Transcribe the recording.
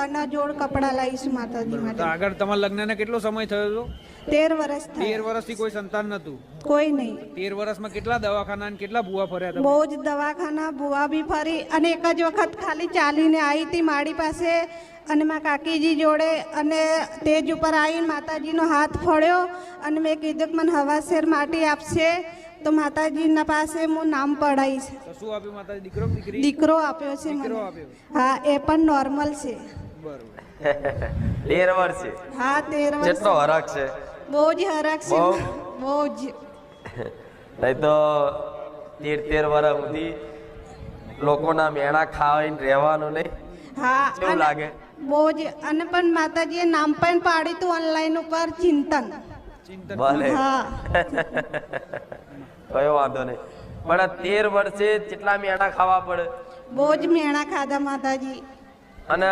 અને જોડ કપડાં લાવીશું માતાજી માટે. તો આગળ તમારા લગ્નને કેટલો સમય થયો હતો? 13 વર્ષ 13 વર્ષથી કોઈ સંતાન નતું? કોઈ નહીં. 13 વર્ષમાં કેટલા દવાખાના અને કેટલા ભૂવા ફર્યા તમે? બહુ જ દવાખાના ભૂવા બી ફરી અને એક જ વખત ખાલી ચાલીને આવી હતી માડી પાસે અને મારા કાકીજી જોડે અને તેજ ઉપર આવીને માતાજીનો હાથ ફળ્યો અને મેં કીધું કે મને હવાશેર માટી આપશે તો માતાજીના પાસે હું નામ પડાવીશ. તો શું આપ્યું માતાજી? દીકરો દીકરી? દીકરો આપ્યો છે દીકરો મને. આપ્યો. હા, એ પણ નોર્મલ છે. બરોબર. 13 વર્ષે હા, 13 વર્ષ. કેટલો હરખ છે? બહુ જ હરખ છે. બહુ જ. નહીં તો 13 વર્ષ સુધી લોકોના મેણા ખાઈને રહેવાનું નહીં. હા, કેવું લાગે? બહુ જ. અને પણ માતાજીએ નામ પણ પાડ્યું હતું ઓનલાઈન ઉપર, ચિંતન. ચિંતન. ભલે હા, કયો વાંધો નહીં. પણ આ 13 વર્ષે કેટલા મેણા ખાવા પડે? બહુ જ મેણા ખાધા માતાજી. અને